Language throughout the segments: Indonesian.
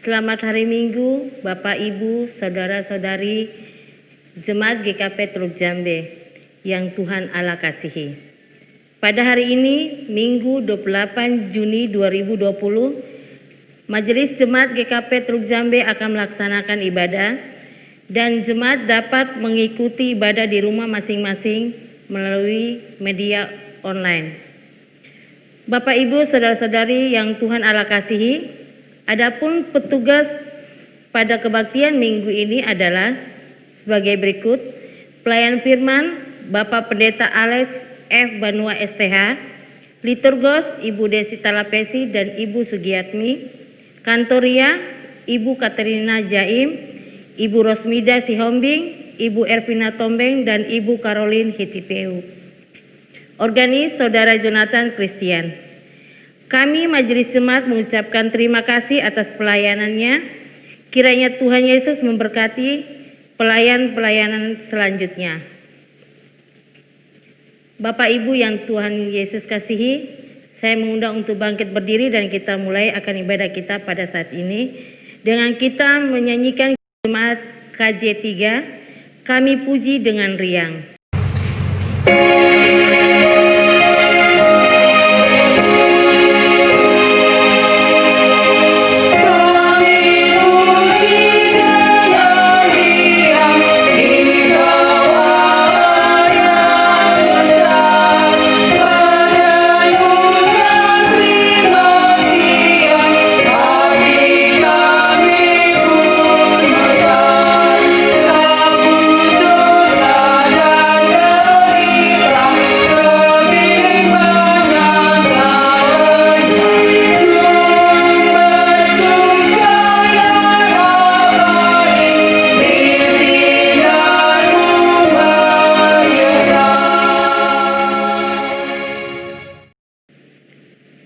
Selamat hari Minggu, Bapak, Ibu, Saudara-saudari Jemaat GKP Teluk Jambe yang Tuhan Allah kasihi. Pada hari ini, Minggu 28 Juni 2020, Majelis Jemaat GKP Teluk Jambe akan melaksanakan ibadah dan jemaat dapat mengikuti ibadah di rumah masing-masing melalui media online. Bapak, Ibu, Saudara-saudari yang Tuhan Allah kasihi, adapun petugas pada kebaktian minggu ini adalah sebagai berikut: pelayan firman Bapak Pendeta Alex F. Banua STH, liturgos Ibu Desi Talapesi dan Ibu Sugiatmi, kantoria Ibu Katerina Jaim, Ibu Rosmida Sihombing, Ibu Ervina Tombeng dan Ibu Caroline Hitipeu. Organis Saudara Jonathan Christian. Kami Majelis Jemaat mengucapkan terima kasih atas pelayanannya. Kiranya Tuhan Yesus memberkati pelayanan selanjutnya. Bapak Ibu yang Tuhan Yesus kasihi, saya mengundang untuk bangkit berdiri dan kita mulai akan ibadah kita pada saat ini dengan kita menyanyikan jemaat KJ 3, Kami Puji dengan Riang.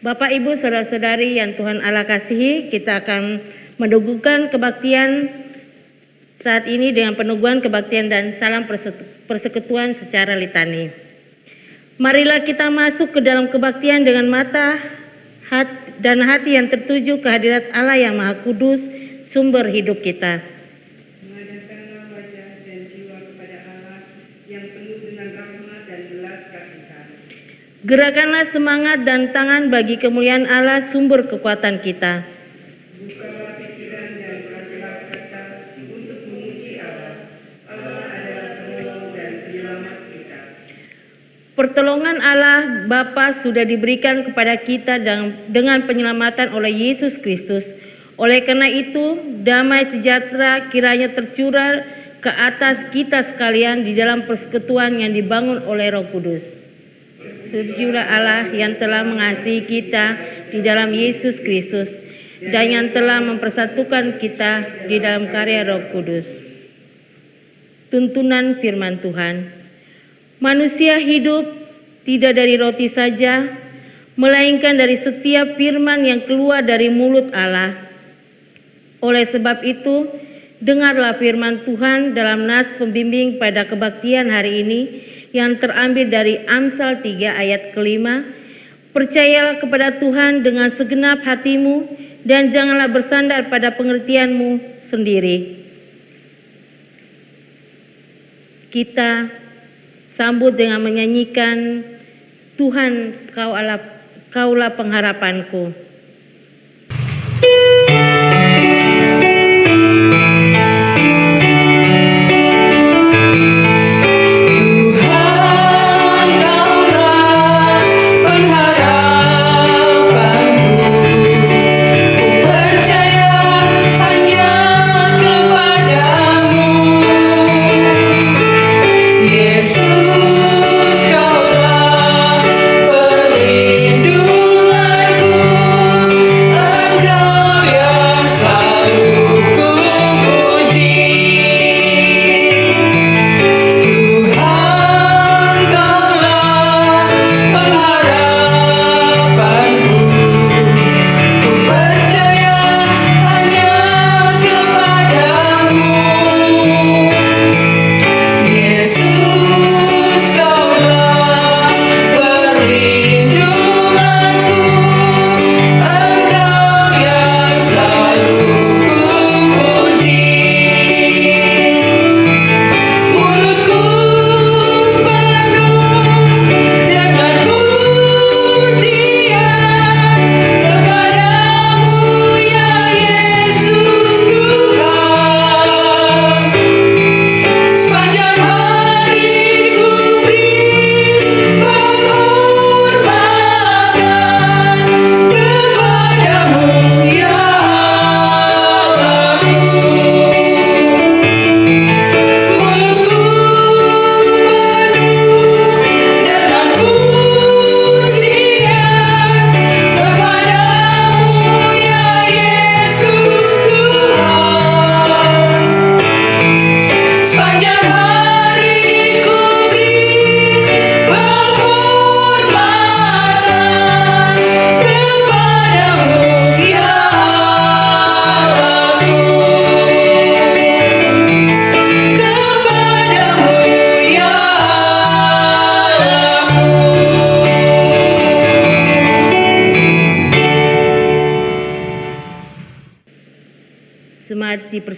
Bapak, Ibu, Saudara-saudari yang Tuhan Allah kasihi, kita akan meneguhkan kebaktian saat ini dengan peneguhan kebaktian dan salam persekutuan secara litani. Marilah kita masuk ke dalam kebaktian dengan mata dan hati yang tertuju ke hadirat Allah yang Maha Kudus, sumber hidup kita. Menghadapkanlah wajah dan jiwa kepada Allah yang penuh dengan rahmat dan belas kasihan. Gerakanlah semangat dan tangan bagi kemuliaan Allah, sumber kekuatan kita. Bukalah pikiran dan berhatilah kata untuk memuji Allah. Allah adalah penolong dan penyelamat kita. Pertolongan Allah Bapa sudah diberikan kepada kita dengan penyelamatan oleh Yesus Kristus. Oleh karena itu, damai sejahtera kiranya tercurah ke atas kita sekalian di dalam persekutuan yang dibangun oleh Roh Kudus. Terpujilah Allah yang telah mengasihi kita di dalam Yesus Kristus dan yang telah mempersatukan kita di dalam karya Roh Kudus. Tuntunan firman Tuhan. Manusia hidup tidak dari roti saja, melainkan dari setiap firman yang keluar dari mulut Allah. Oleh sebab itu, dengarlah firman Tuhan dalam nas pembimbing pada kebaktian hari ini yang terambil dari Amsal 3 ayat kelima. Percayalah kepada Tuhan dengan segenap hatimu dan janganlah bersandar pada pengertianmu sendiri. Kita sambut dengan menyanyikan Tuhan Kaulah pengharapanku. Yesus, Kaulah perlindunganku.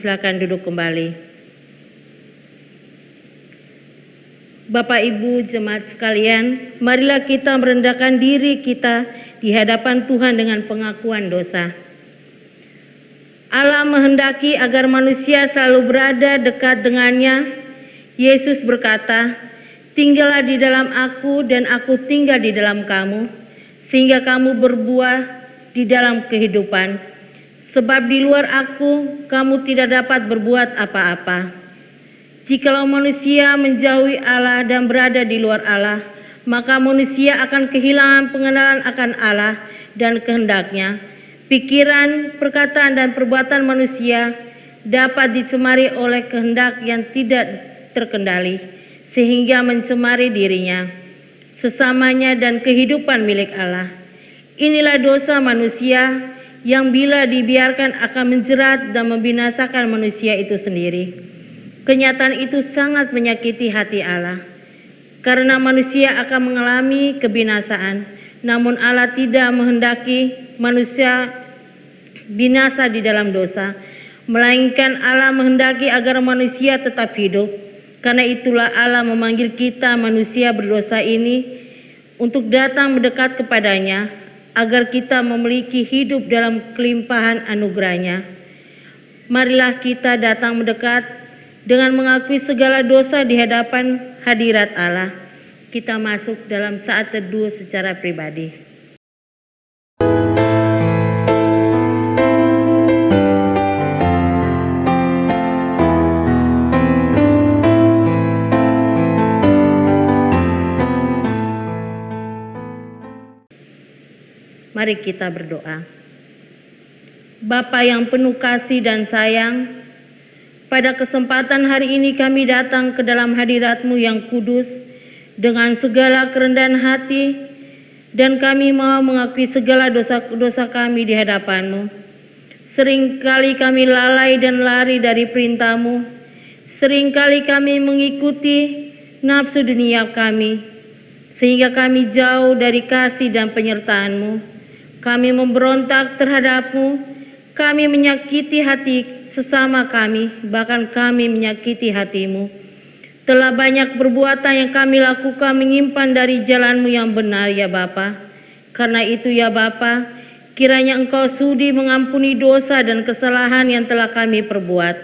silakan duduk kembali. Bapak Ibu jemaat sekalian, marilah kita merendahkan diri kita di hadapan Tuhan dengan pengakuan dosa. Allah menghendaki agar manusia selalu berada dekat dengannya. Yesus berkata, "Tinggallah di dalam aku dan aku tinggal di dalam kamu, sehingga kamu berbuah di dalam kehidupan. Sebab di luar aku, kamu tidak dapat berbuat apa-apa." Jikalau manusia menjauhi Allah dan berada di luar Allah, maka manusia akan kehilangan pengenalan akan Allah dan kehendak-Nya. Pikiran, perkataan, dan perbuatan manusia dapat dicemari oleh kehendak yang tidak terkendali, sehingga mencemari dirinya, sesamanya, dan kehidupan milik Allah. Inilah dosa manusia yang bila dibiarkan akan menjerat dan membinasakan manusia itu sendiri. Kenyataan itu sangat menyakiti hati Allah, karena manusia akan mengalami kebinasaan, namun Allah tidak menghendaki manusia binasa di dalam dosa, melainkan Allah menghendaki agar manusia tetap hidup. Karena itulah Allah memanggil kita manusia berdosa ini untuk datang mendekat kepadanya, agar kita memiliki hidup dalam kelimpahan anugerah-Nya. Marilah kita datang mendekat dengan mengakui segala dosa di hadapan hadirat Allah. Kita masuk dalam saat teduh secara pribadi. Mari kita berdoa. Bapa yang penuh kasih dan sayang, pada kesempatan hari ini kami datang ke dalam hadirat-Mu yang kudus dengan segala kerendahan hati, dan kami mau mengakui segala dosa-dosa kami di hadapan-Mu. Seringkali kami lalai dan lari dari perintah-Mu. Seringkali kami mengikuti nafsu dunia kami, sehingga kami jauh dari kasih dan penyertaan-Mu. Kami memberontak terhadap-Mu, kami menyakiti hati sesama kami, bahkan kami menyakiti hati-Mu. Telah banyak perbuatan yang kami lakukan menyimpan dari jalan-Mu yang benar ya Bapa. Karena itu ya Bapa, kiranya Engkau sudi mengampuni dosa dan kesalahan yang telah kami perbuat.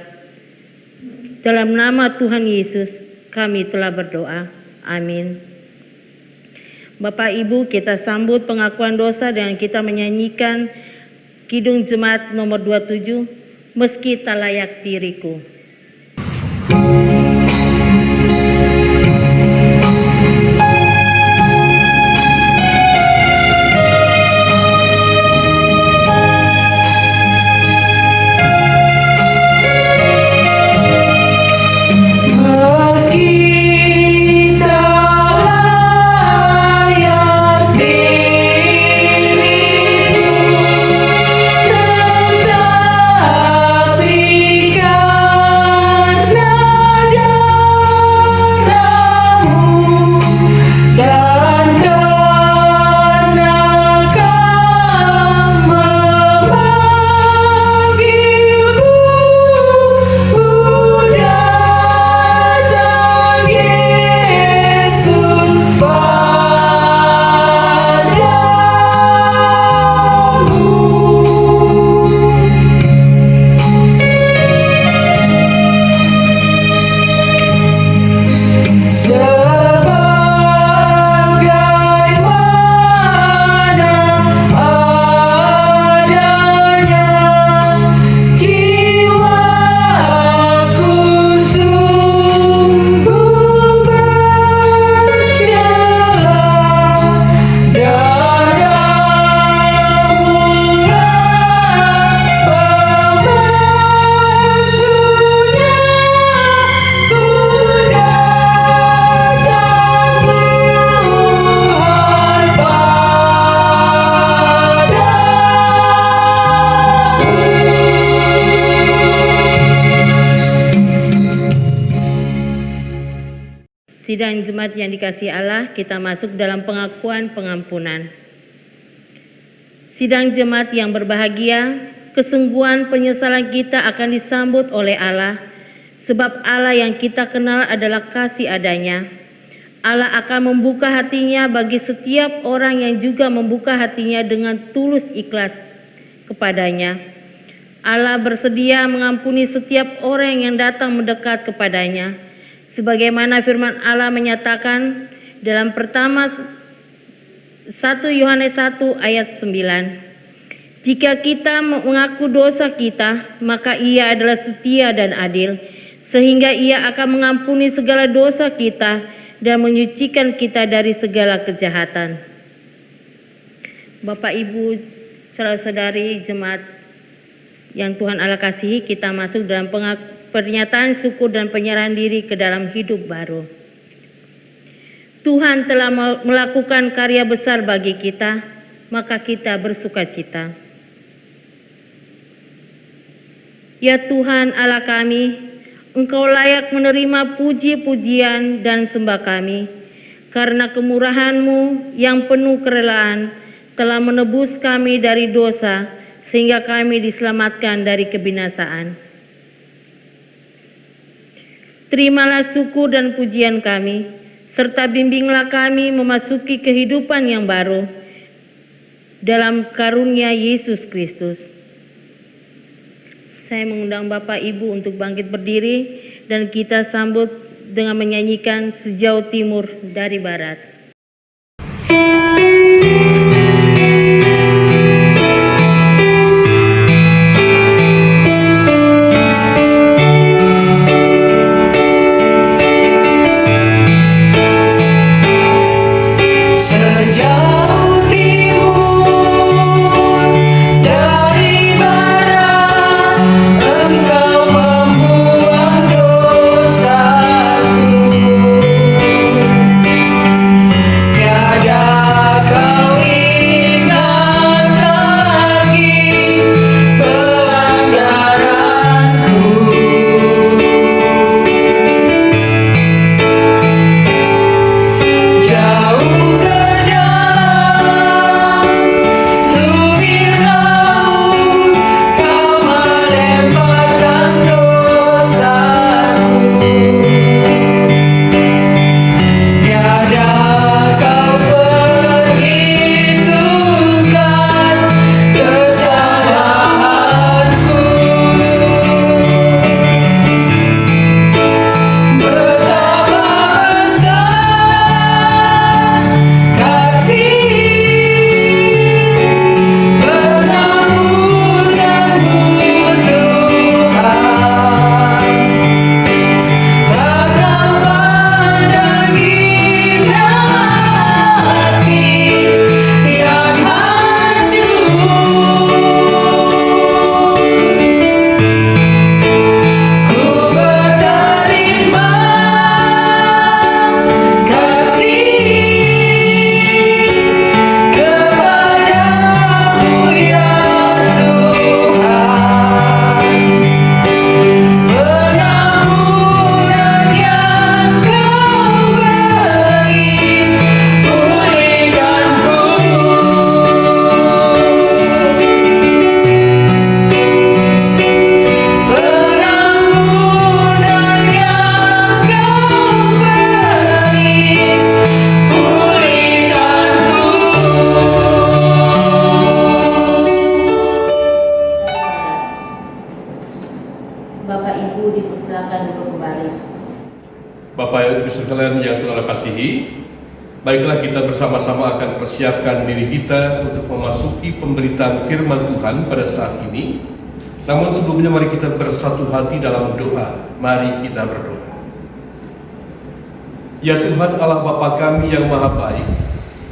Dalam nama Tuhan Yesus kami telah berdoa. Amin. Bapak Ibu, kita sambut pengakuan dosa dengan kita menyanyikan Kidung Jemaat nomor 27, Meski Tak Layak Diriku. Sidang jemaat yang dikasihi Allah, kita masuk dalam pengakuan pengampunan. Sidang jemaat yang berbahagia, kesungguhan penyesalan kita akan disambut oleh Allah, sebab Allah yang kita kenal adalah kasih adanya. Allah akan membuka hatinya bagi setiap orang yang juga membuka hatinya dengan tulus ikhlas kepadanya. Allah bersedia mengampuni setiap orang yang datang mendekat kepadanya, sebagaimana firman Allah menyatakan dalam pertama 1 Yohanes 1 ayat 9. Jika kita mengaku dosa kita, maka Ia adalah setia dan adil, sehingga Ia akan mengampuni segala dosa kita dan menyucikan kita dari segala kejahatan. Bapak, Ibu, saudara-saudari jemaat yang Tuhan Allah kasihi, kita masuk dalam pernyataan syukur dan penyerahan diri ke dalam hidup baru. Tuhan telah melakukan karya besar bagi kita, maka kita bersukacita. Ya Tuhan Allah kami, Engkau layak menerima puji-pujian dan sembah kami, karena kemurahan-Mu yang penuh kerelaan telah menebus kami dari dosa, sehingga kami diselamatkan dari kebinasaan. Terimalah syukur dan pujian kami, serta bimbinglah kami memasuki kehidupan yang baru dalam karunia Yesus Kristus. Saya mengundang Bapak Ibu untuk bangkit berdiri dan kita sambut dengan menyanyikan Sejauh Timur dari Barat. Baiklah, kita bersama-sama akan persiapkan diri kita untuk memasuki pemberitaan firman Tuhan pada saat ini. Namun sebelumnya mari kita bersatu hati dalam doa. Mari kita berdoa. Ya Tuhan Allah Bapa kami yang maha baik,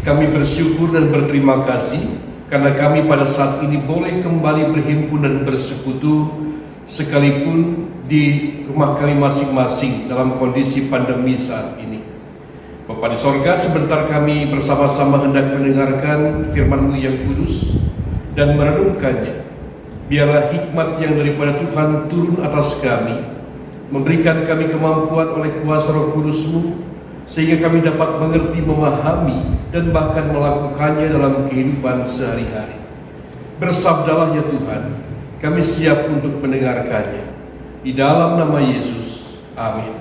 kami bersyukur dan berterima kasih karena kami pada saat ini boleh kembali berhimpun dan bersekutu sekalipun di rumah kami masing-masing dalam kondisi pandemi saat ini. Bapa di sorga, sebentar kami bersama-sama hendak mendengarkan firman-Mu yang kudus dan merenungkannya. Biarlah hikmat yang daripada Tuhan turun atas kami, memberikan kami kemampuan oleh kuasa Roh Kudus-Mu, sehingga kami dapat mengerti, memahami, dan bahkan melakukannya dalam kehidupan sehari-hari. Bersabdalah ya Tuhan, Kami siap untuk mendengarkannya. Di dalam nama Yesus, amin.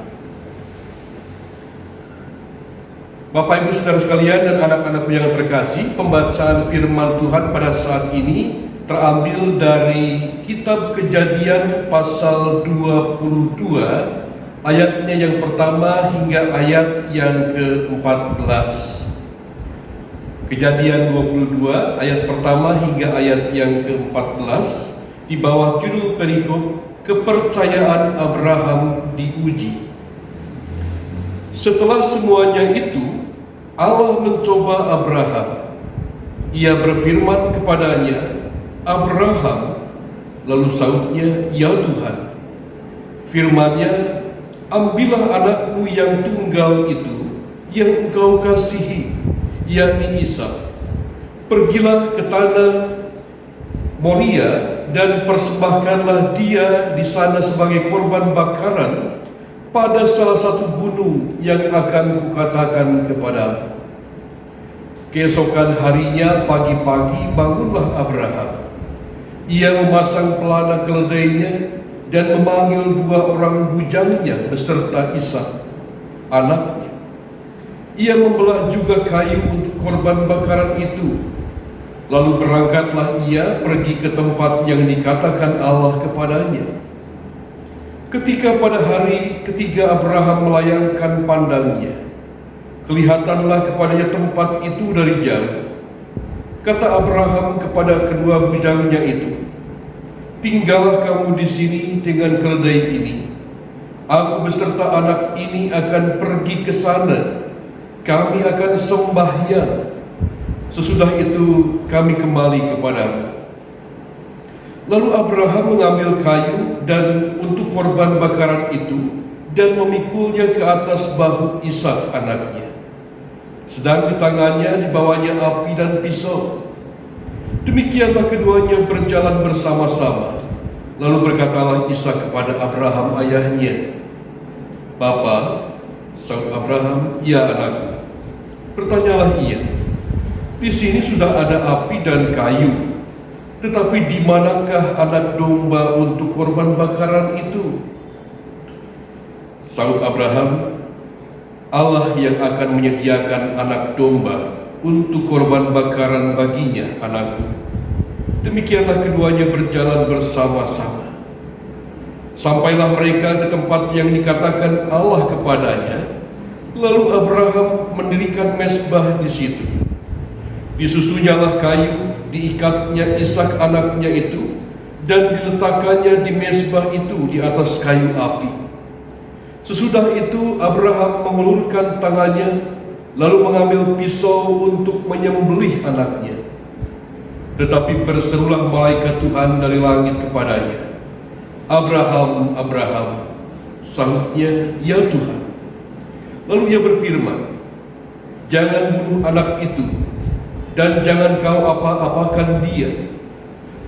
Bapak Ibu Saudara sekalian dan anak-anakku yang terkasih, pembacaan firman Tuhan pada saat ini terambil dari kitab Kejadian pasal 22, ayatnya yang pertama hingga ayat yang ke-14. Kejadian 22 ayat pertama hingga ayat yang ke-14 di bawah judul perikop kepercayaan Abraham diuji. Setelah semuanya itu, Allah mencoba Abraham. Ia berfirman kepadanya, "Abraham." Lalu sahutnya, "Ya Tuhan." Firman-Nya, "Ambillah anakmu yang tunggal itu, yang engkau kasihi, yakni Ishak. Pergilah ke tanah Moria dan persembahkanlah dia di sana sebagai korban bakaran pada salah satu gunung yang akan kukatakan kepadamu." Keesokan harinya pagi-pagi bangunlah Abraham. Ia memasang pelana keledainya dan memanggil 2 orang bujangnya beserta Ishak, anaknya. Ia membelah juga kayu untuk korban bakaran itu. Lalu berangkatlah ia pergi ke tempat yang dikatakan Allah kepadanya. Ketika pada hari ketiga Abraham melayangkan pandangnya, kelihatanlah kepadanya tempat itu dari jauh. Kata Abraham kepada kedua bujangnya itu, "Tinggallah kamu di sini dengan keledai ini. Aku beserta anak ini akan pergi ke sana. Kami akan sembahyang. Sesudah itu kami kembali kepadamu." Lalu Abraham mengambil kayu dan untuk korban bakaran itu dan memikulnya ke atas bahu Ishak anaknya. Sedang di tangannya dibawanya api dan pisau. Demikianlah keduanya berjalan bersama-sama. Lalu berkatalah Ishak kepada Abraham ayahnya, "Bapa." Sahut Abraham, "Ya anakku." Bertanyalah ia, "Di sini sudah ada api dan kayu, tetapi di manakah anak domba untuk korban bakaran itu?" Sahut Abraham, "Allah yang akan menyediakan anak domba untuk korban bakaran baginya, anakku." Demikianlah keduanya berjalan bersama-sama. Sampailah mereka ke tempat yang dikatakan Allah kepadanya. Lalu Abraham mendirikan mezbah di situ. Disusunyalah kayu, diikatnya Ishak anaknya itu, dan diletakkannya di mezbah itu di atas kayu api. Sesudah itu Abraham mengulurkan tangannya, lalu mengambil pisau untuk menyembelih anaknya. Tetapi berserulah malaikat Tuhan dari langit kepadanya, "Abraham, Abraham." Sahutnya, "Ya Tuhan." Lalu ia berfirman, "Jangan bunuh anak itu, dan jangan kau apa-apakan dia,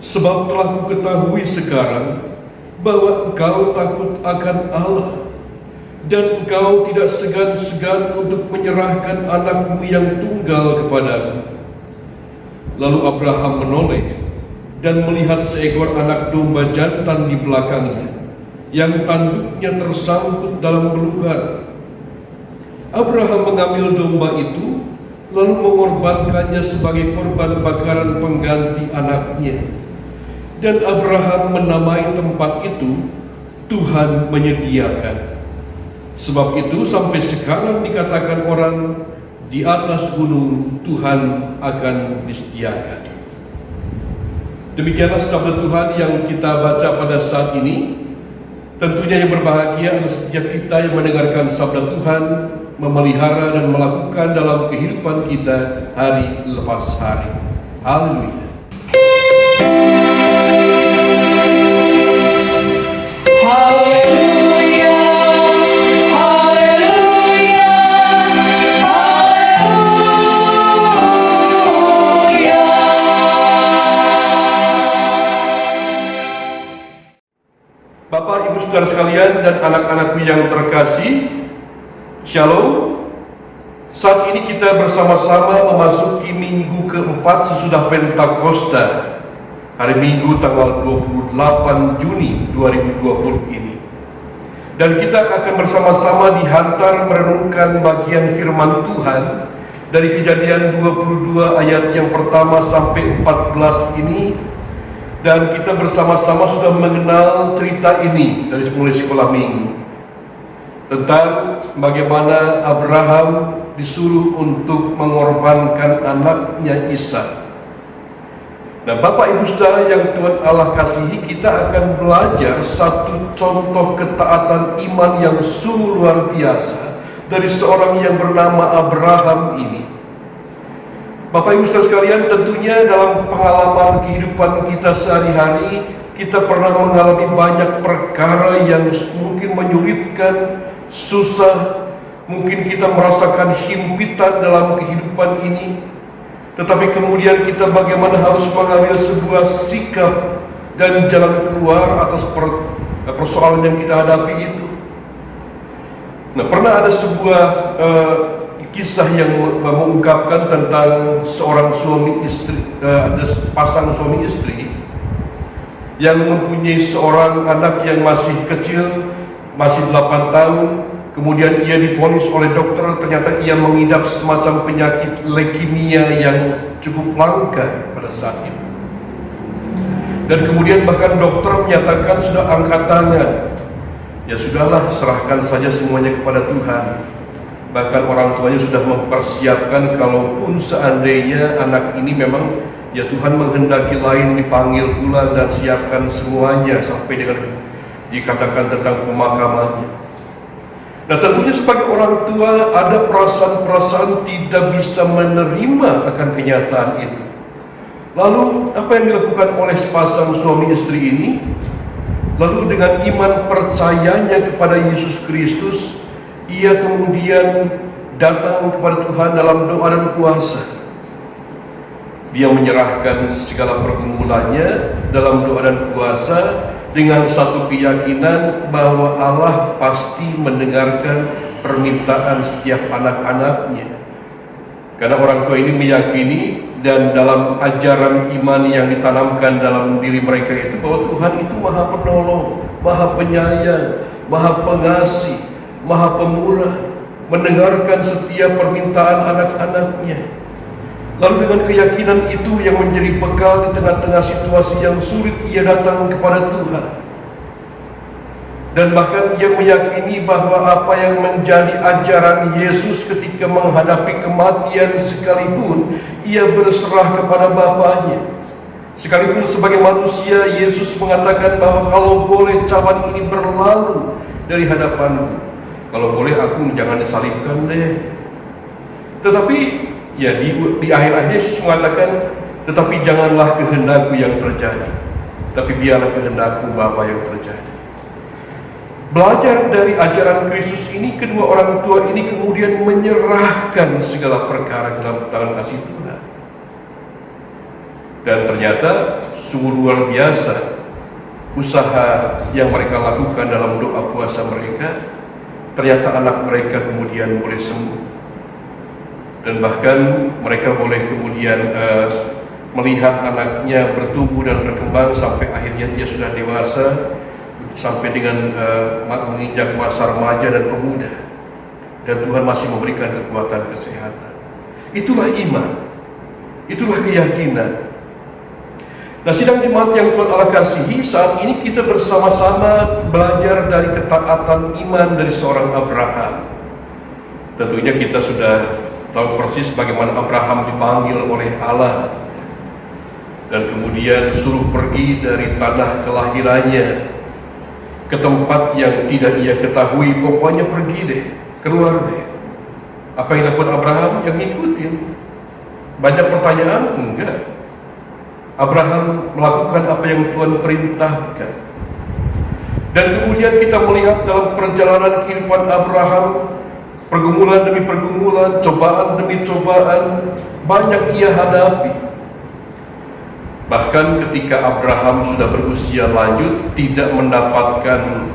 sebab telah kuketahui sekarang bahwa engkau takut akan Allah, dan engkau tidak segan-segan untuk menyerahkan anakmu yang tunggal kepadaku." Lalu Abraham menoleh dan melihat seekor anak domba jantan di belakangnya, yang tanduknya tersangkut dalam belukar. Abraham mengambil domba itu, lalu mengorbankannya sebagai korban bakaran pengganti anaknya. Dan Abraham menamai tempat itu, "Tuhan menyediakan." Sebab itu sampai sekarang dikatakan orang, di atas gunung Tuhan akan disediakan. Demikianlah sabda Tuhan yang kita baca pada saat ini. Tentunya yang berbahagia adalah setiap kita yang mendengarkan sabda Tuhan, memelihara dan melakukan dalam kehidupan kita hari lepas hari. Haleluya. Bapak, Ibu, Saudara sekalian dan anak-anakku yang terkasih, Shalom. Saat ini kita bersama-sama memasuki minggu keempat sesudah Pentakosta hari Minggu tanggal 28 Juni 2020 ini. Dan kita akan bersama-sama dihantar merenungkan bagian firman Tuhan dari Kejadian 22 ayat yang pertama sampai 14 ini. Dan kita bersama-sama sudah mengenal cerita ini dari mulai sekolah minggu, tentang bagaimana Abraham disuruh untuk mengorbankan anaknya Ishak. Nah, Bapak Ibu Saudara yang Tuhan Allah kasihi, kita akan belajar satu contoh ketaatan iman yang sungguh luar biasa dari seorang yang bernama Abraham ini. Bapak Ibu Saudara sekalian, tentunya dalam pengalaman kehidupan kita sehari-hari, kita pernah mengalami banyak perkara yang mungkin menyulitkan, susah, mungkin kita merasakan himpitan dalam kehidupan ini. Tetapi kemudian kita bagaimana harus mengambil sebuah sikap dan jalan keluar atas persoalan yang kita hadapi itu. Nah, pernah ada sebuah kisah yang mengungkapkan tentang seorang suami istri, ada pasang suami istri yang mempunyai seorang anak yang masih kecil, masih 8 tahun. Kemudian ia divonis oleh dokter, ternyata ia mengidap semacam penyakit leukemia yang cukup langka pada saat itu. Dan kemudian bahkan dokter menyatakan sudah angkat tangan. Ya sudahlah, serahkan saja semuanya kepada Tuhan. Bahkan orang tuanya sudah mempersiapkan kalaupun seandainya anak ini memang ya Tuhan menghendaki lain, dipanggil pula dan siapkan semuanya sampai dengan dikatakan tentang pemakamannya. Nah, tentunya sebagai orang tua ada perasaan-perasaan tidak bisa menerima akan kenyataan itu. Lalu apa yang dilakukan oleh sepasang suami istri ini? Lalu dengan iman percayanya kepada Yesus Kristus, ia kemudian datang kepada Tuhan dalam doa dan puasa. Dia menyerahkan segala pergumulannya dalam doa dan puasa dengan satu keyakinan bahwa Allah pasti mendengarkan permintaan setiap anak-anaknya. Karena orang tua ini meyakini dan dalam ajaran iman yang ditanamkan dalam diri mereka itu bahwa Tuhan itu Maha Penolong, Maha Penyayang, Maha Pengasih, Maha Pemurah, mendengarkan setiap permintaan anak-anaknya. Lalu dengan keyakinan itu yang menjadi bekal di tengah-tengah situasi yang sulit, ia datang kepada Tuhan. Dan bahkan ia meyakini bahwa apa yang menjadi ajaran Yesus ketika menghadapi kematian sekalipun, ia berserah kepada Bapanya. Sekalipun sebagai manusia, Yesus mengatakan bahwa kalau boleh cawan ini berlalu dari hadapanku, kalau boleh aku jangan disalibkan deh. Tetapi ya di akhir-akhir Yesus mengatakan, tetapi janganlah kehendakku yang terjadi, tapi biarlah kehendakku Bapa yang terjadi. Belajar dari ajaran Kristus ini, kedua orang tua ini kemudian menyerahkan segala perkara ke dalam tangan kasih Tuhan. Dan ternyata sungguh luar biasa usaha yang mereka lakukan dalam doa puasa mereka. Ternyata anak mereka kemudian boleh sembuh. Dan bahkan mereka boleh kemudian melihat anaknya bertumbuh dan berkembang sampai akhirnya dia sudah dewasa, sampai dengan menginjak masa remaja dan pemuda, dan Tuhan masih memberikan kekuatan kesehatan. Itulah iman, itulah keyakinan. Nah, sidang jemaat yang Tuhan Allah kasihi, saat ini kita bersama-sama belajar dari ketaatan iman dari seorang Abraham. Tentunya kita sudah tahu persis bagaimana Abraham dipanggil oleh Allah dan kemudian suruh pergi dari tanah kelahirannya ke tempat yang tidak ia ketahui. Pokoknya pergi deh, keluar deh. Apa yang dilakukan Abraham? Yang ngikutin. Banyak pertanyaan? Enggak. Abraham melakukan apa yang Tuhan perintahkan. Dan kemudian kita melihat dalam perjalanan kehidupan Abraham, pergumulan demi pergumulan, cobaan demi cobaan, banyak ia hadapi. Bahkan ketika Abraham sudah berusia lanjut,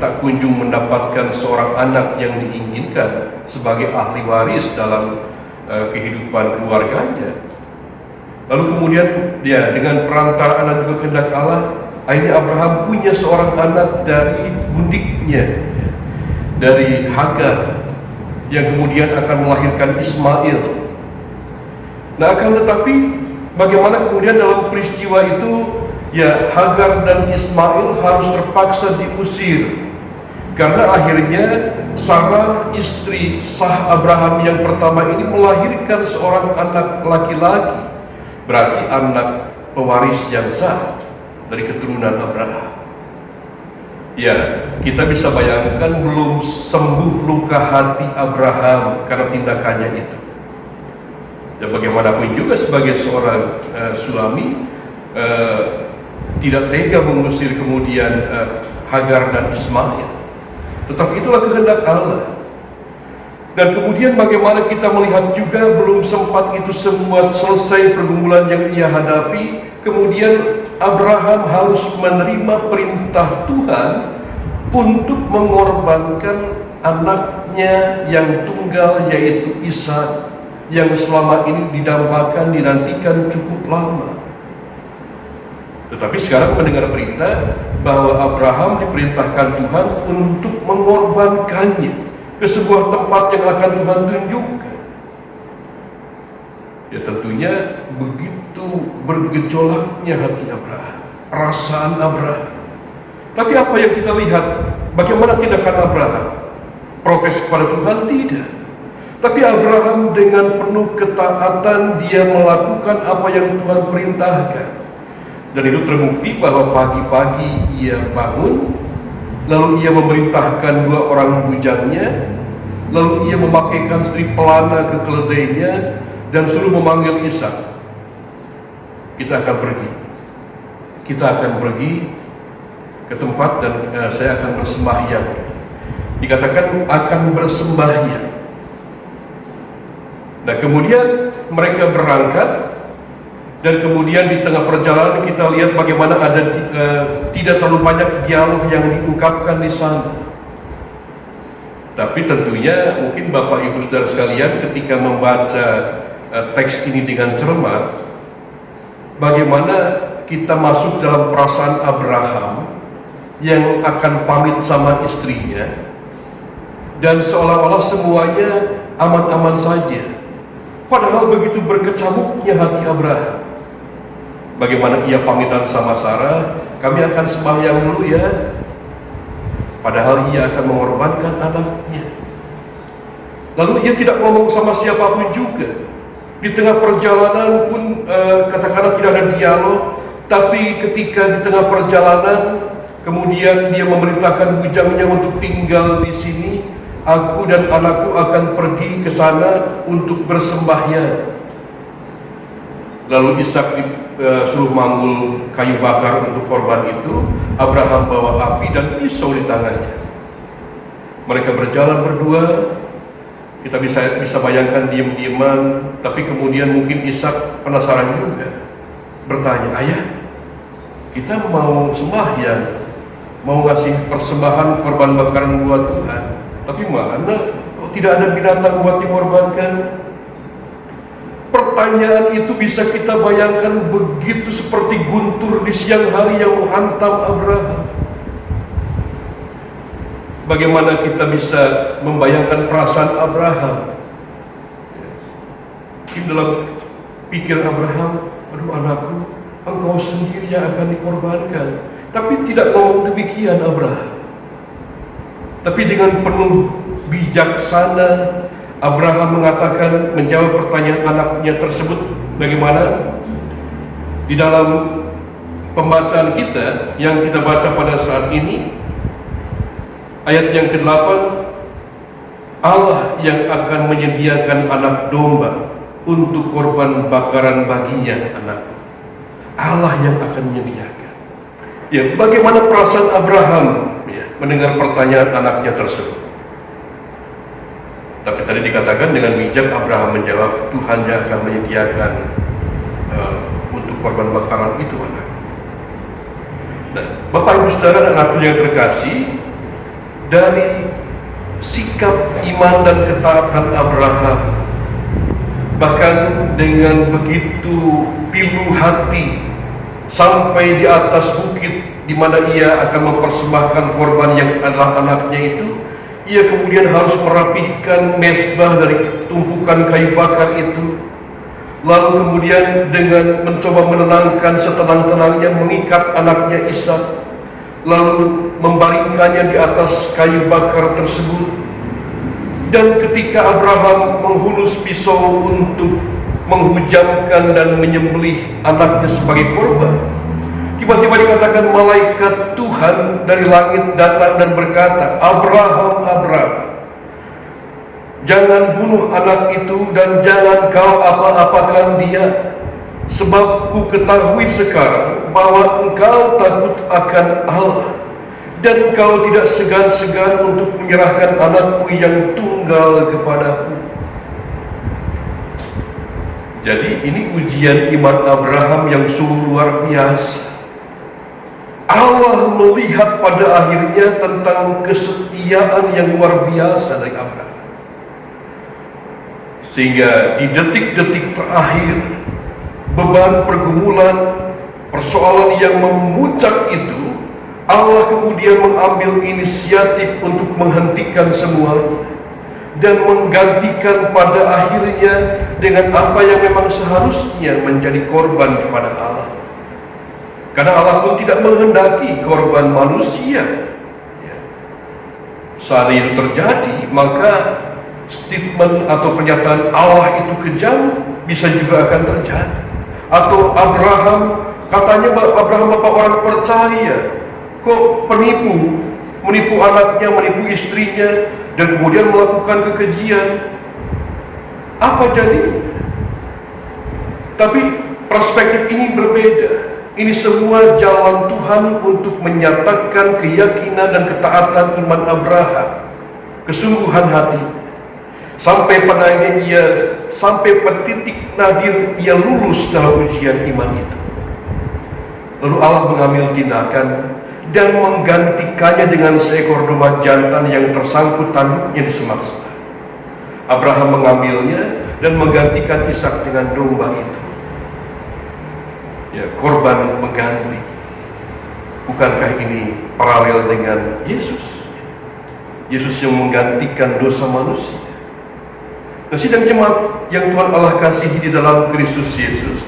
tak kunjung mendapatkan seorang anak yang diinginkan sebagai ahli waris dalam kehidupan keluarganya. Lalu kemudian ya dengan perantaraan dan juga kehendak Allah, akhirnya Abraham punya seorang anak dari undiknya, dari Hagar, yang kemudian akan melahirkan Ismail. Nah, akan tetapi bagaimana kemudian dalam peristiwa itu ya Hagar dan Ismail harus terpaksa diusir, karena akhirnya Sarah, istri sah Abraham yang pertama ini, melahirkan seorang anak laki-laki, berarti anak pewaris yang sah dari keturunan Abraham. Ya, kita bisa bayangkan belum sembuh luka hati Abraham karena tindakannya itu. Dan bagaimanapun juga sebagai seorang suami tidak tega mengusir kemudian Hagar dan Ismail. Tetapi itulah kehendak Allah. Dan kemudian bagaimana kita melihat juga belum sempat itu semua selesai pergumulan yang ia hadapi, kemudian Abraham harus menerima perintah Tuhan untuk mengorbankan anaknya yang tunggal, yaitu Ishak, yang selama ini didambakan, dinantikan cukup lama. Tetapi sekarang mendengar berita bahwa Abraham diperintahkan Tuhan untuk mengorbankannya ke sebuah tempat yang akan Tuhan tunjukkan. Ya tentunya begitu bergejolaknya hati Abraham, perasaan Abraham. Tapi apa yang kita lihat? Bagaimana tindakan Abraham? Protes kepada Tuhan? Tidak. Tapi Abraham dengan penuh ketaatan dia melakukan apa yang Tuhan perintahkan. Dan itu terbukti bahwa pagi-pagi ia bangun, lalu ia memerintahkan 2 orang bujangnya, lalu ia memakaikan istri pelana ke keledainya dan suruh memanggil Ishak. Kita akan pergi ke tempat dan saya akan bersembahyang. Dikatakan akan bersembahyang. Nah, kemudian mereka berangkat, dan kemudian di tengah perjalanan kita lihat bagaimana ada tidak terlalu banyak dialog yang diungkapkan di sana. Tapi tentunya mungkin Bapak Ibu Saudara sekalian ketika membaca teks ini dengan cermat, bagaimana kita masuk dalam perasaan Abraham yang akan pamit sama istrinya, dan seolah-olah semuanya aman-aman saja. Padahal begitu berkecamuknya hati Abraham. Bagaimana ia pamitan sama Sarah, kami akan sembahyang dulu ya. Padahal ia akan mengorbankan anaknya. Lalu ia tidak ngomong sama siapapun juga. Di tengah perjalanan pun katakanlah tidak ada dialog. Tapi ketika di tengah perjalanan, kemudian dia memerintahkan bujangnya untuk tinggal di sini. Aku dan anakku akan pergi ke sana untuk bersembahyang. Lalu Ishak suruh manggul kayu bakar untuk korban itu. Abraham bawa api dan pisau di tangannya. Mereka berjalan berdua. Kita bisa bayangkan diam-diaman. Tapi kemudian mungkin Ishak penasaran juga, bertanya, ayah, kita mau sembahyang, mau ngasih persembahan korban bakaran buat Tuhan, tapi mana kok tidak ada binatang buat dikorbankan? Pertanyaan itu bisa kita bayangkan begitu seperti guntur di siang hari yang menghantam Abraham. Bagaimana kita bisa membayangkan perasaan Abraham? Di dalam pikir Abraham, aduh anakku, engkau sendiri yang akan dikorbankan. Tapi tidak ngomong demikian Abraham. Tapi dengan penuh bijaksana Abraham mengatakan, menjawab pertanyaan anaknya tersebut. Bagaimana? Di dalam pembacaan kita yang kita baca pada saat ini, ayat yang ke-8, Allah yang akan menyediakan anak domba untuk korban bakaran baginya anakku. Allah yang akan menyediakan. Ya, bagaimana perasaan Abraham mendengar pertanyaan anaknya tersebut? Tapi tadi dikatakan dengan bijak Abraham menjawab, Tuhan yang akan menyediakan untuk korban bakaran itu anak. Nah, Bapak Ibu Saudara dan anak yang terkasih, dari sikap iman dan ketaatan Abraham, Bahkan dengan begitu pilu hati sampai di atas bukit di mana ia akan mempersembahkan korban yang adalah anaknya itu, ia kemudian harus merapihkan mezbah dari tumpukan kayu bakar itu. Lalu kemudian dengan mencoba menenangkan setenang-tenangnya mengikat anaknya Ishak, lalu membaringkannya di atas kayu bakar tersebut. Dan ketika Abraham menghunus pisau untuk menghujamkan dan menyembelih anaknya sebagai korban, tiba-tiba dikatakan malaikat Tuhan dari langit datang dan berkata, "Abraham, Abraham, jangan bunuh anak itu dan jangan kau apa-apakan dia, sebab ku ketahui sekarang bahwa engkau takut akan Allah, dan engkau tidak segan-segan untuk menyerahkan anakmu yang tunggal kepadaku." Jadi ini ujian iman Abraham yang sungguh luar biasa. Allah melihat pada akhirnya tentang kesetiaan yang luar biasa dari Abraham. Sehingga di detik-detik terakhir, beban pergumulan, persoalan yang memuncak itu, Allah kemudian mengambil inisiatif untuk menghentikan semuanya dan menggantikan pada akhirnya dengan apa yang memang seharusnya menjadi korban kepada Allah. Karena Allah pun tidak menghendaki korban manusia. Saat itu terjadi, maka statement atau pernyataan Allah itu kejam bisa juga akan terjadi. Atau Abraham, katanya Abraham bapak orang percaya, kok menipu anaknya, menipu istrinya, dan kemudian melakukan kekejian. Apa jadi? Tapi perspektif ini berbeda. Ini semua jalan Tuhan untuk menyatakan keyakinan dan ketaatan iman Abraham, kesungguhan hati. Sampai pada titik nadir ia lulus dalam ujian iman itu. Lalu Allah mengambil tindakan dan menggantikannya dengan seekor domba jantan yang tersangkut tanduknya di semak-semak. Abraham mengambilnya dan menggantikan Ishak dengan domba itu. Ya, korban mengganti. Bukankah ini paralel dengan Yesus? Yesus yang menggantikan dosa manusia. Nah, sidang jemaat yang Tuhan Allah kasihi di dalam Kristus Yesus.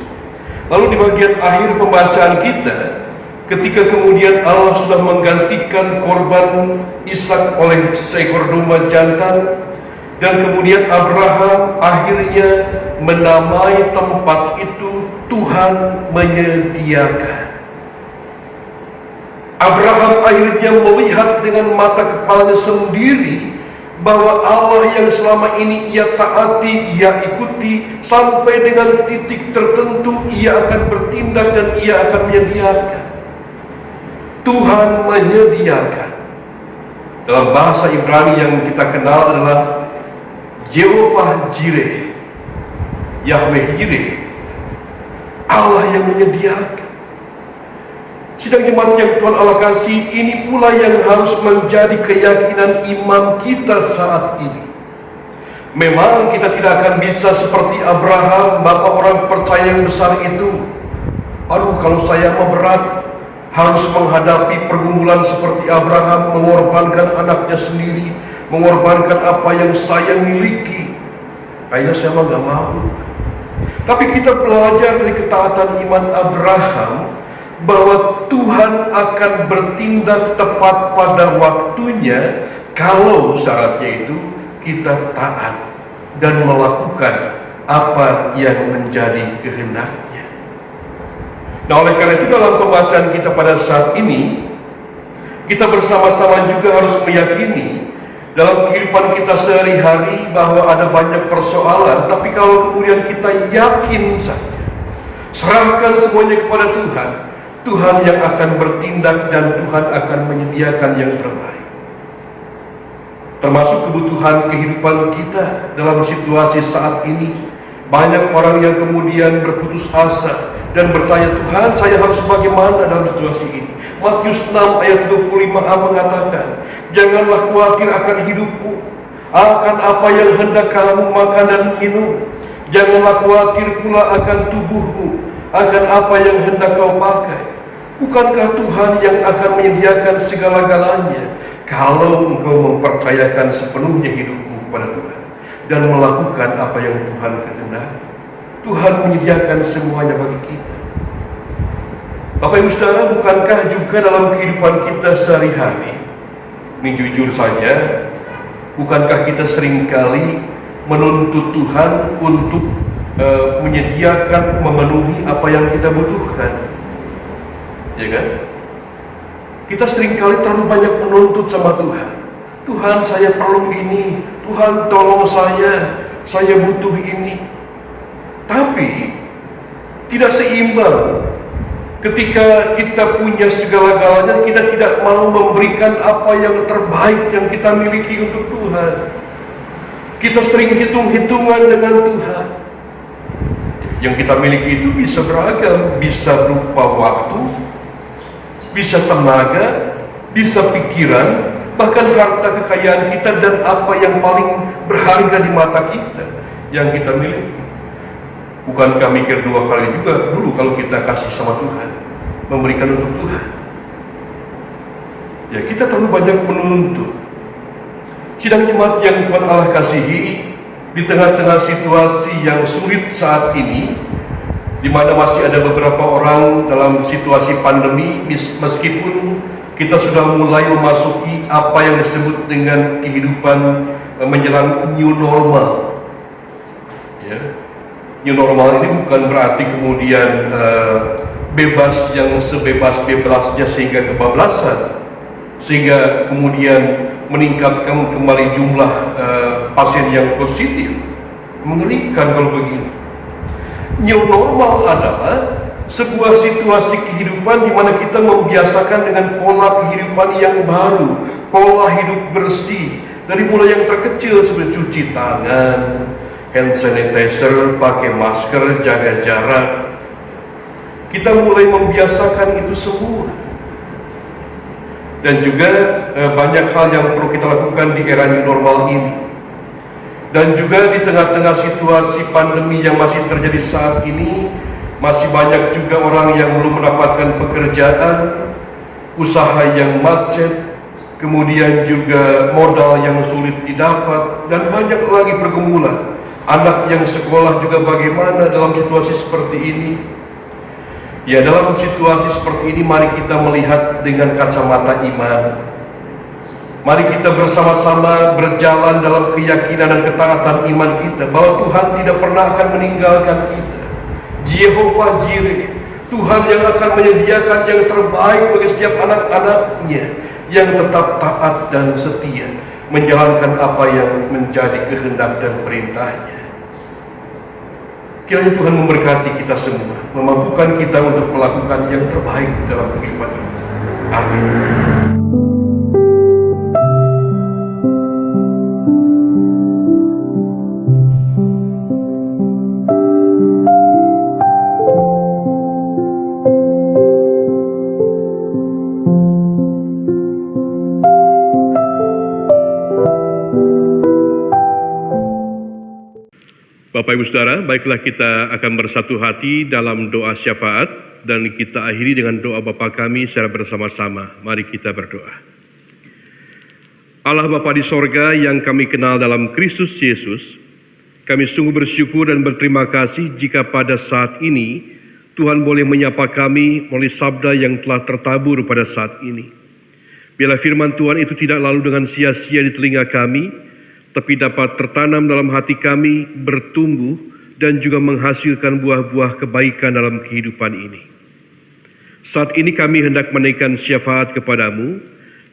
Lalu di bagian akhir pembacaan kita, ketika kemudian Allah sudah menggantikan korban Ishak oleh seekor domba jantan, dan kemudian Abraham akhirnya menamai tempat itu Tuhan menyediakan. Abraham akhirnya melihat dengan mata kepalanya sendiri bahwa Allah yang selama ini ia taati, ia ikuti, sampai dengan titik tertentu ia akan bertindak dan ia akan menyediakan. Tuhan menyediakan. Dalam bahasa Ibrani yang kita kenal adalah Jehovah Jireh, Yahweh Jireh, Allah yang menyediakan. Sidang jemaat yang Tuhan Allah kasih, ini pula yang harus menjadi keyakinan iman kita saat ini. Memang kita tidak akan bisa seperti Abraham, bapak orang percaya yang besar itu. Aduh, kalau saya mah berat, harus menghadapi pergumulan seperti Abraham, mengorbankan anaknya sendiri, mengorbankan apa yang saya miliki. Kayaknya saya mah gak mau. Tapi kita belajar dari ketaatan iman Abraham, bahwa Tuhan akan bertindak tepat pada waktunya kalau syaratnya itu kita taat dan melakukan apa yang menjadi kehendaknya. Nah, oleh karena itu dalam pembacaan kita pada saat ini, kita bersama-sama juga harus meyakini dalam kehidupan kita sehari-hari bahwa ada banyak persoalan, tapi kalau kemudian kita yakin saja, serahkan semuanya kepada Tuhan, Tuhan yang akan bertindak dan Tuhan akan menyediakan yang terbaik. Termasuk kebutuhan kehidupan kita dalam situasi saat ini. Banyak orang yang kemudian berputus asa dan bertanya, Tuhan, saya harus bagaimana dalam situasi ini? Matius 6 ayat 25a mengatakan, janganlah khawatir akan hidupmu, akan apa yang hendak kamu makan dan minum. Janganlah khawatir pula akan tubuhmu, akan apa yang hendak kau pakai. Bukankah Tuhan yang akan menyediakan segala-galanya kalau engkau mempercayakan sepenuhnya hidupmu kepada Tuhan dan melakukan apa yang Tuhan kehendaki? Tuhan menyediakan semuanya bagi kita. Bapak Ibu Saudara, bukankah juga dalam kehidupan kita sehari-hari, ini jujur saja, bukankah kita seringkali menuntut Tuhan untuk menyediakan, memenuhi apa yang kita butuhkan? Ya kan? Kita seringkali terlalu banyak menuntut sama Tuhan. Tuhan, saya perlu ini. Tuhan, tolong saya butuh ini. Tapi tidak seimbang. Ketika kita punya segala-galanya, kita tidak mau memberikan apa yang terbaik yang kita miliki untuk Tuhan. Kita sering hitung-hitungan dengan Tuhan. Yang kita miliki itu bisa beragam, bisa berupa waktu, bisa tenaga, bisa pikiran, bahkan harta kekayaan kita dan apa yang paling berharga di mata kita yang kita miliki. Bukankah mikir dua kali juga dulu kalau kita kasih sama Tuhan, memberikan untuk Tuhan? Ya, kita terlalu banyak menuntut. Sidang jemaat yang Tuhan Allah kasihi, di tengah-tengah situasi yang sulit saat ini, di mana masih ada beberapa orang dalam situasi pandemi, meskipun kita sudah mulai memasuki apa yang disebut dengan kehidupan menjelang new normal. Ya. New normal ini bukan berarti kemudian bebas yang sebebas-bebasnya sehingga kebablasan, sehingga kemudian meningkatkan kembali jumlah pasien yang positif. Mengerikan kalau begitu. New normal adalah sebuah situasi kehidupan di mana kita membiasakan dengan pola kehidupan yang baru, pola hidup bersih, dari mulai yang terkecil seperti cuci tangan, hand sanitizer, pakai masker, jaga jarak. Kita mulai membiasakan itu semua. Dan juga banyak hal yang perlu kita lakukan di era new normal ini. Dan juga di tengah-tengah situasi pandemi yang masih terjadi saat ini, masih banyak juga orang yang belum mendapatkan pekerjaan, usaha yang macet, kemudian juga modal yang sulit didapat, dan banyak lagi pergumulan. Anak yang sekolah juga bagaimana dalam situasi seperti ini? Ya, dalam situasi seperti ini mari kita melihat dengan kacamata iman. Mari kita bersama-sama berjalan dalam keyakinan dan ketaatan iman kita bahwa Tuhan tidak pernah akan meninggalkan kita. Jehovah Jireh, Tuhan yang akan menyediakan yang terbaik bagi setiap anak-anaknya yang tetap taat dan setia menjalankan apa yang menjadi kehendak dan perintahnya. Kiranya Tuhan memberkati kita semua, memampukan kita untuk melakukan yang terbaik dalam kehidupan ini. Amin. Bapak Ibu Saudara, baiklah kita akan bersatu hati dalam doa syafaat dan kita akhiri dengan doa Bapa kami secara bersama-sama. Mari kita berdoa. Allah Bapa di sorga yang kami kenal dalam Kristus Yesus, kami sungguh bersyukur dan berterima kasih jika pada saat ini Tuhan boleh menyapa kami melalui sabda yang telah tertabur pada saat ini. Biarlah firman Tuhan itu tidak lalu dengan sia-sia di telinga kami, tapi dapat tertanam dalam hati kami, bertumbuh, dan juga menghasilkan buah-buah kebaikan dalam kehidupan ini. Saat ini kami hendak menaikkan syafaat kepadamu.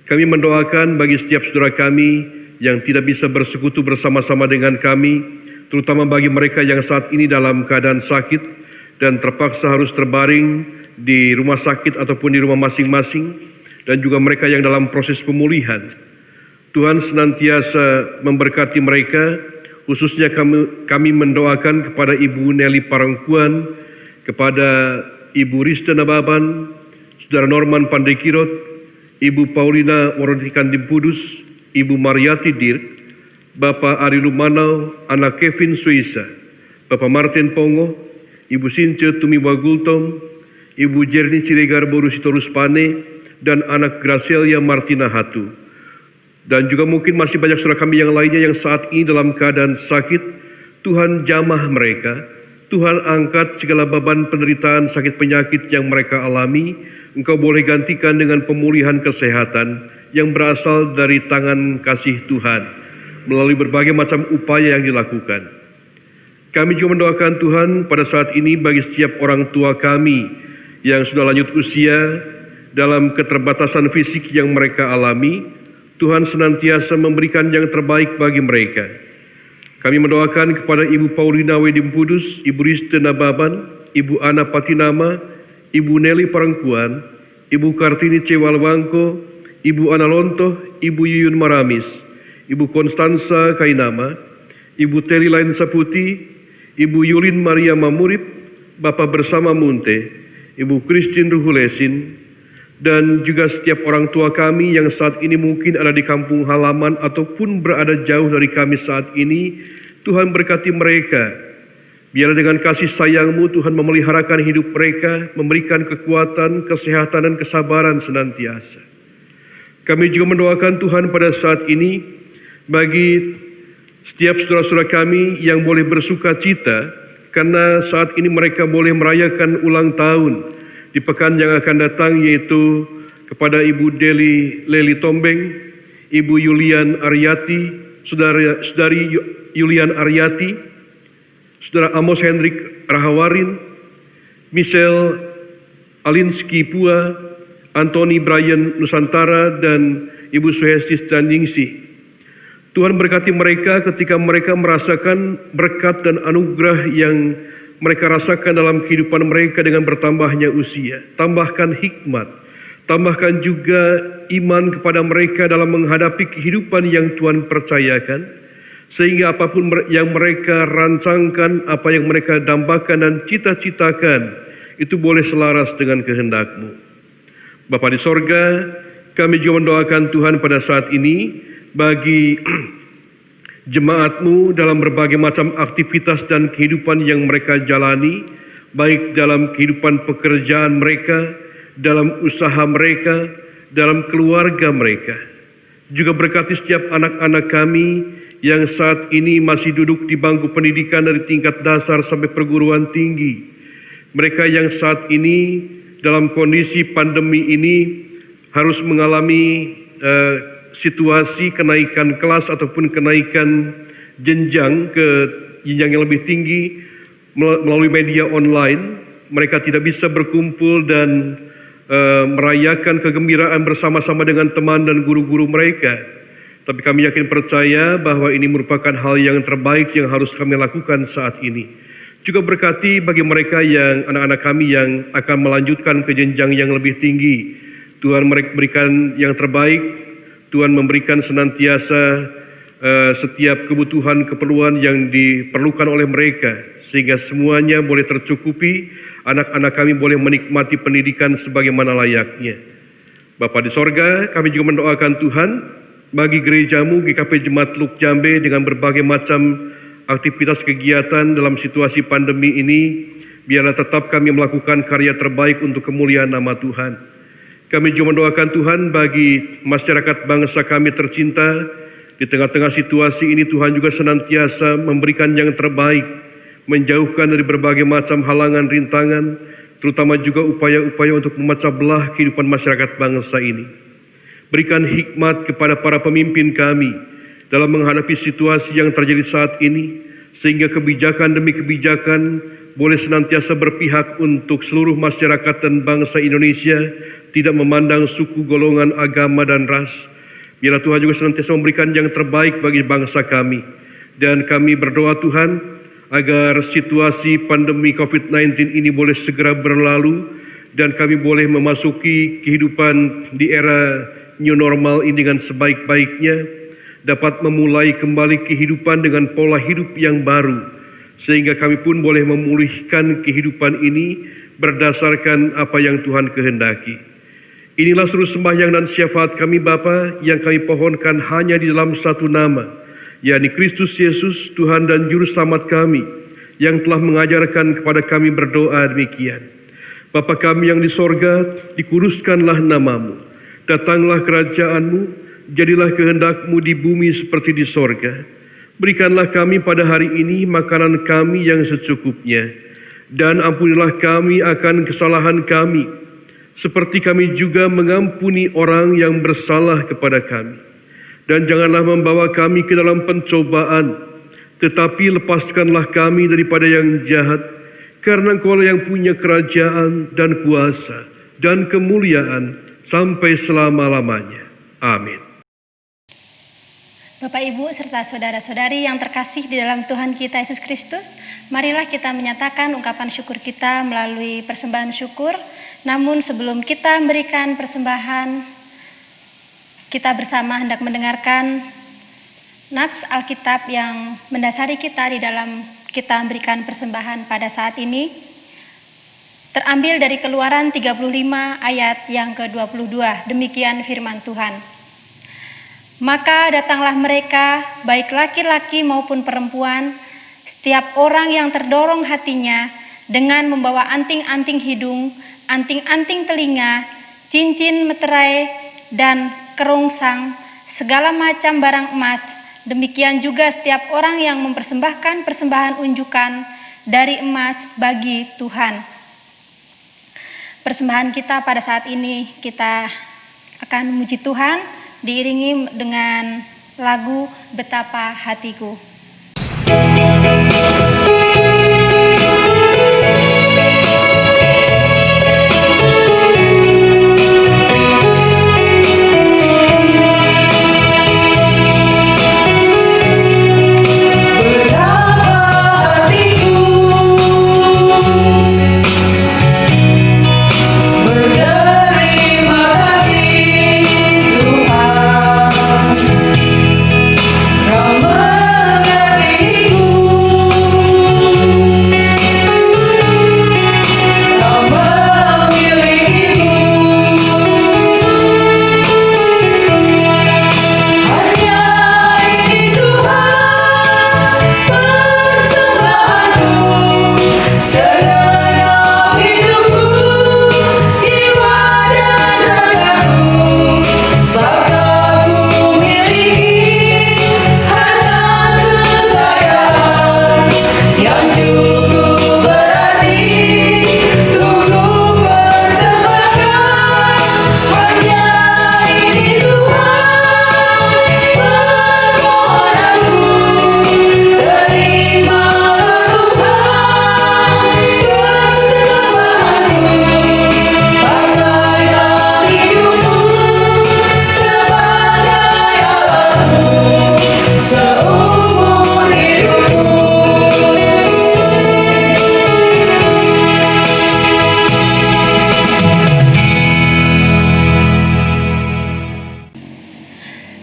Kami mendoakan bagi setiap saudara kami yang tidak bisa bersekutu bersama-sama dengan kami, terutama bagi mereka yang saat ini dalam keadaan sakit dan terpaksa harus terbaring di rumah sakit ataupun di rumah masing-masing, dan juga mereka yang dalam proses pemulihan. Tuhan senantiasa memberkati mereka, khususnya kami mendoakan kepada Ibu Nelly Parangkuan, kepada Ibu Rista Nababan, Saudara Norman Pandekirot, Ibu Paulina Warontikan Dimpudus, Ibu Mariati Dirk, Bapak Ari Lumanau, anak Kevin Suisa, Bapak Martin Pongo, Ibu Since Tumiwa Gultom, Ibu Jerni Ciregar Boru Sitorus Pane, dan anak Gracelia Martina Hatu. Dan juga mungkin masih banyak saudara kami yang lainnya yang saat ini dalam keadaan sakit. Tuhan jamah mereka, Tuhan angkat segala beban penderitaan sakit penyakit yang mereka alami. Engkau boleh gantikan dengan pemulihan kesehatan yang berasal dari tangan kasih Tuhan melalui berbagai macam upaya yang dilakukan. Kami juga mendoakan Tuhan pada saat ini bagi setiap orang tua kami yang sudah lanjut usia dalam keterbatasan fisik yang mereka alami. Tuhan senantiasa memberikan yang terbaik bagi mereka. Kami mendoakan kepada Ibu Paulina Wedimpudus, Ibu Riste Nababan, Ibu Ana Patinama, Ibu Nelly Parangkuan, Ibu Kartini Cewalwangko, Ibu Ana Lontoh, Ibu Yuyun Maramis, Ibu Konstansa Kainama, Ibu Teri Lain Saputi, Ibu Yulin Maria Mamurip, Bapak Bersama Munte, Ibu Christine Ruhulesin, dan juga setiap orang tua kami yang saat ini mungkin ada di kampung halaman ataupun berada jauh dari kami saat ini. Tuhan berkati mereka. Biarlah dengan kasih sayang-Mu Tuhan memeliharakan hidup mereka, memberikan kekuatan, kesehatan, dan kesabaran senantiasa. Kami juga mendoakan Tuhan pada saat ini bagi setiap saudara-saudara kami yang boleh bersuka cita karena saat ini mereka boleh merayakan ulang tahun di pekan yang akan datang, yaitu kepada Ibu Leli Tombeng, Ibu Yulian Aryati, Saudari Yulian Aryati, Saudara Amos Hendrik Rahawarin, Michelle Alinsky Pua, Anthony Brian Nusantara, dan Ibu Suhesti Standingsi. Tuhan berkati mereka ketika mereka merasakan berkat dan anugerah yang mereka rasakan dalam kehidupan mereka dengan bertambahnya usia. Tambahkan hikmat, tambahkan juga iman kepada mereka dalam menghadapi kehidupan yang Tuhan percayakan, sehingga apapun yang mereka rancangkan, apa yang mereka dambakan dan cita-citakan, itu boleh selaras dengan kehendak-Mu. Bapa di sorga, kami juga mendoakan Tuhan pada saat ini bagi jemaat-Mu dalam berbagai macam aktivitas dan kehidupan yang mereka jalani, baik dalam kehidupan pekerjaan mereka, dalam usaha mereka, dalam keluarga mereka. Juga berkati setiap anak-anak kami yang saat ini masih duduk di bangku pendidikan dari tingkat dasar sampai perguruan tinggi. Mereka yang saat ini dalam kondisi pandemi ini harus mengalami situasi kenaikan kelas ataupun kenaikan jenjang ke jenjang yang lebih tinggi melalui media online. Mereka tidak bisa berkumpul dan merayakan kegembiraan bersama-sama dengan teman dan guru-guru mereka. Tapi kami yakin percaya bahwa ini merupakan hal yang terbaik yang harus kami lakukan saat ini. Juga berkati bagi mereka yang anak-anak kami yang akan melanjutkan ke jenjang yang lebih tinggi. Tuhan berikan yang terbaik. Tuhan memberikan senantiasa setiap kebutuhan, keperluan yang diperlukan oleh mereka, sehingga semuanya boleh tercukupi, anak-anak kami boleh menikmati pendidikan sebagaimana layaknya. Bapa di sorga, kami juga mendoakan Tuhan bagi gereja-Mu GKP Jemaat Luk Jambe dengan berbagai macam aktivitas kegiatan dalam situasi pandemi ini. Biarlah tetap kami melakukan karya terbaik untuk kemuliaan nama Tuhan. Kami juga mendoakan Tuhan bagi masyarakat bangsa kami tercinta. Di tengah-tengah situasi ini Tuhan juga senantiasa memberikan yang terbaik, menjauhkan dari berbagai macam halangan rintangan, terutama juga upaya-upaya untuk memecah belah kehidupan masyarakat bangsa ini. Berikan hikmat kepada para pemimpin kami dalam menghadapi situasi yang terjadi saat ini, sehingga kebijakan demi kebijakan boleh senantiasa berpihak untuk seluruh masyarakat dan bangsa Indonesia, tidak memandang suku, golongan, agama, dan ras. Biarlah Tuhan juga senantiasa memberikan yang terbaik bagi bangsa kami. Dan kami berdoa Tuhan agar situasi pandemi COVID-19 ini boleh segera berlalu dan kami boleh memasuki kehidupan di era new normal ini dengan sebaik-baiknya, dapat memulai kembali kehidupan dengan pola hidup yang baru, sehingga kami pun boleh memulihkan kehidupan ini berdasarkan apa yang Tuhan kehendaki. Inilah seluruh sembahyang dan syafaat kami Bapa yang kami pohonkan hanya di dalam satu nama, yakni Kristus Yesus, Tuhan dan Juru Selamat kami, yang telah mengajarkan kepada kami berdoa demikian. Bapa kami yang di sorga, dikuduskanlah namamu. Datanglah kerajaanmu, jadilah kehendakmu di bumi seperti di sorga. Berikanlah kami pada hari ini makanan kami yang secukupnya. Dan ampunilah kami akan kesalahan kami, seperti kami juga mengampuni orang yang bersalah kepada kami. Dan janganlah membawa kami ke dalam pencobaan, tetapi lepaskanlah kami daripada yang jahat, karena Engkau-lah yang punya kerajaan dan kuasa dan kemuliaan sampai selama-lamanya. Amin. Bapak, Ibu, serta saudara-saudari yang terkasih di dalam Tuhan kita Yesus Kristus, marilah kita menyatakan ungkapan syukur kita melalui persembahan syukur. Namun sebelum kita memberikan persembahan, kita bersama hendak mendengarkan nats Alkitab yang mendasari kita di dalam kita memberikan persembahan pada saat ini. Terambil dari Keluaran 35 ayat yang ke-22, demikian firman Tuhan. Maka datanglah mereka, baik laki-laki maupun perempuan, setiap orang yang terdorong hatinya, dengan membawa anting-anting hidung, anting-anting telinga, cincin meterai, dan kerongsang, segala macam barang emas. Demikian juga setiap orang yang mempersembahkan persembahan unjukan dari emas bagi Tuhan. Persembahan kita pada saat ini, kita akan memuji Tuhan, diiringi dengan lagu Betapa Hatiku.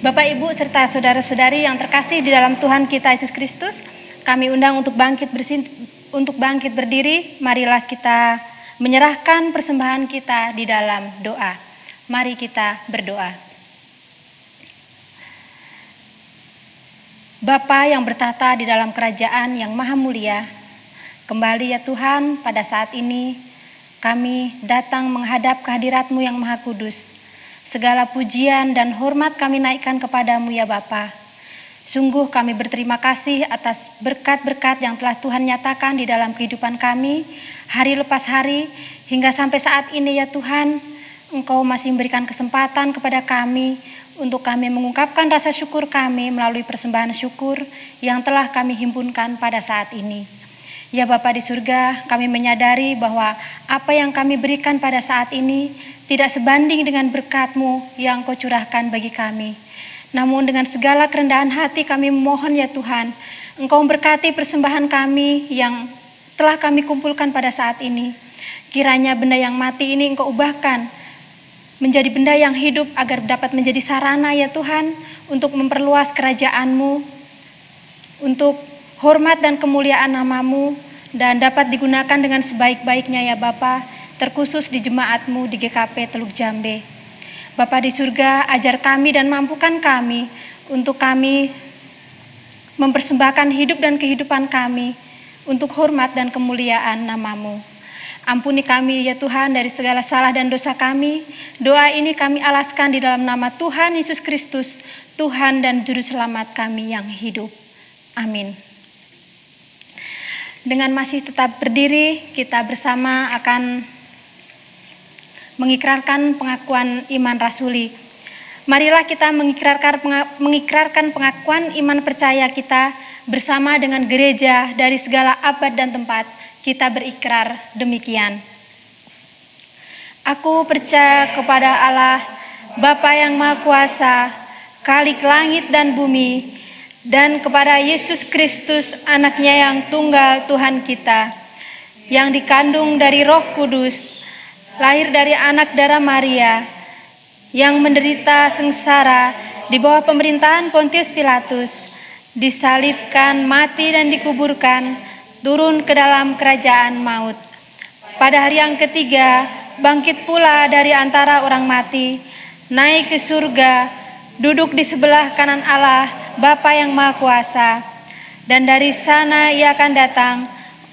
Bapak, Ibu, serta saudara-saudari yang terkasih di dalam Tuhan kita Yesus Kristus, kami undang untuk bangkit berdiri. Marilah kita menyerahkan persembahan kita di dalam doa. Mari kita berdoa. Bapa yang bertata di dalam kerajaan yang maha mulia, kembali ya Tuhan, pada saat ini kami datang menghadap kehadirat-Mu yang maha kudus. Segala pujian dan hormat kami naikkan kepadamu ya Bapa. Sungguh kami berterima kasih atas berkat-berkat yang telah Tuhan nyatakan di dalam kehidupan kami, hari lepas hari, hingga sampai saat ini ya Tuhan, Engkau masih memberikan kesempatan kepada kami untuk kami mengungkapkan rasa syukur kami melalui persembahan syukur yang telah kami himpunkan pada saat ini. Ya Bapa di surga, kami menyadari bahwa apa yang kami berikan pada saat ini tidak sebanding dengan berkat-Mu yang Kau curahkan bagi kami. Namun dengan segala kerendahan hati kami memohon ya Tuhan, Engkau memberkati persembahan kami yang telah kami kumpulkan pada saat ini. Kiranya benda yang mati ini Engkau ubahkan menjadi benda yang hidup agar dapat menjadi sarana ya Tuhan untuk memperluas kerajaan-Mu, untuk hormat dan kemuliaan nama-Mu, dan dapat digunakan dengan sebaik-baiknya ya Bapa, terkhusus di jemaat-Mu di GKP Teluk Jambe. Bapa di surga, ajar kami dan mampukan kami untuk kami mempersembahkan hidup dan kehidupan kami untuk hormat dan kemuliaan nama-Mu. Ampuni kami ya Tuhan dari segala salah dan dosa kami. Doa ini kami alaskan di dalam nama Tuhan Yesus Kristus, Tuhan dan Juru Selamat kami yang hidup. Amin. Dengan masih tetap berdiri, kita bersama akan mengikrarkan pengakuan iman rasuli. Marilah kita mengikrarkan pengakuan iman percaya kita bersama dengan gereja dari segala abad dan tempat. Kita berikrar demikian. Aku percaya kepada Allah, Bapa yang Maha Kuasa, Khalik langit dan bumi, dan kepada Yesus Kristus, anaknya yang tunggal Tuhan kita, yang dikandung dari Roh Kudus, lahir dari anak darah Maria, yang menderita sengsara di bawah pemerintahan Pontius Pilatus, disalibkan, mati dan dikuburkan, turun ke dalam kerajaan maut. Pada hari yang ketiga, bangkit pula dari antara orang mati, naik ke surga, duduk di sebelah kanan Allah, Bapa yang Maha Kuasa, dan dari sana Ia akan datang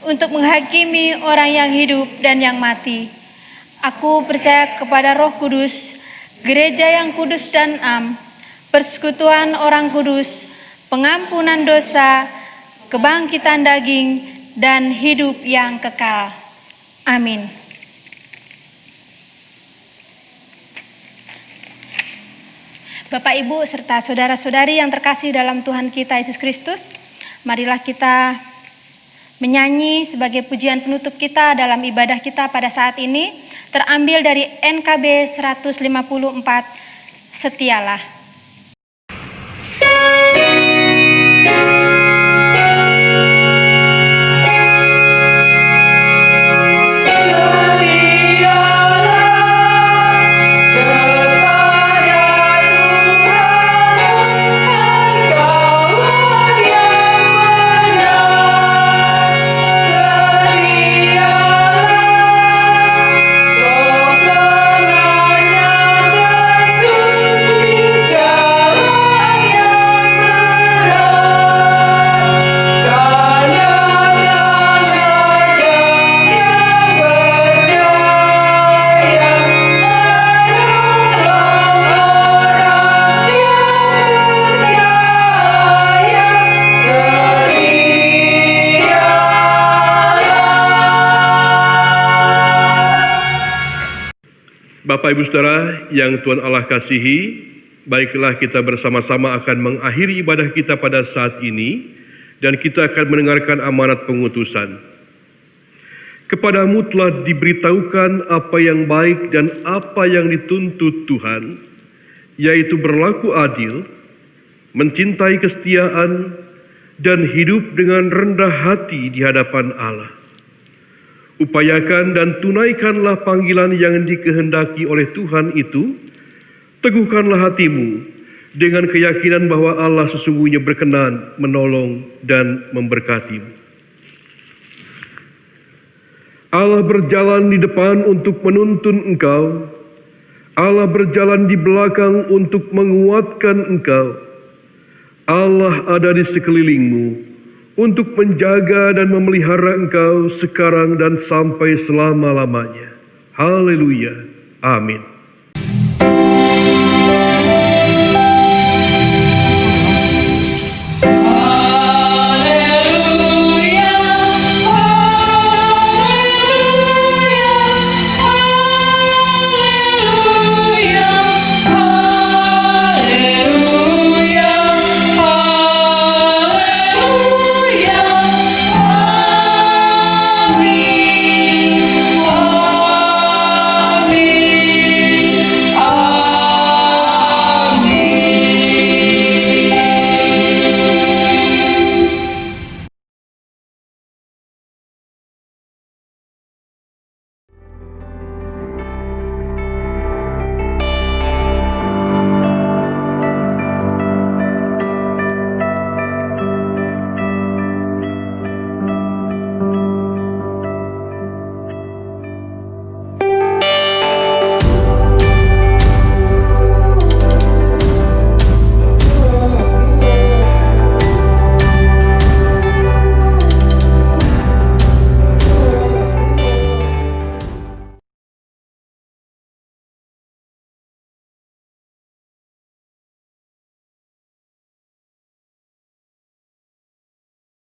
untuk menghakimi orang yang hidup dan yang mati. Aku percaya kepada Roh Kudus, gereja yang kudus dan am, persekutuan orang kudus, pengampunan dosa, kebangkitan daging, dan hidup yang kekal. Amin. Bapak, Ibu, serta saudara-saudari yang terkasih dalam Tuhan kita Yesus Kristus, marilah kita menyanyi sebagai pujian penutup kita dalam ibadah kita pada saat ini, terambil dari NKB 154, Setialah. Bapak Ibu Saudara yang Tuhan Allah kasihi, baiklah kita bersama-sama akan mengakhiri ibadah kita pada saat ini dan kita akan mendengarkan amanat pengutusan. Kepadamu telah diberitahukan apa yang baik dan apa yang dituntut Tuhan, yaitu berlaku adil, mencintai kesetiaan, dan hidup dengan rendah hati di hadapan Allah. Upayakan dan tunaikanlah panggilan yang dikehendaki oleh Tuhan itu. Teguhkanlah hatimu dengan keyakinan bahwa Allah sesungguhnya berkenan menolong dan memberkatimu. Allah berjalan di depan untuk menuntun engkau. Allah berjalan di belakang untuk menguatkan engkau. Allah ada di sekelilingmu untuk menjaga dan memelihara engkau sekarang dan sampai selama-lamanya. Haleluya. Amin.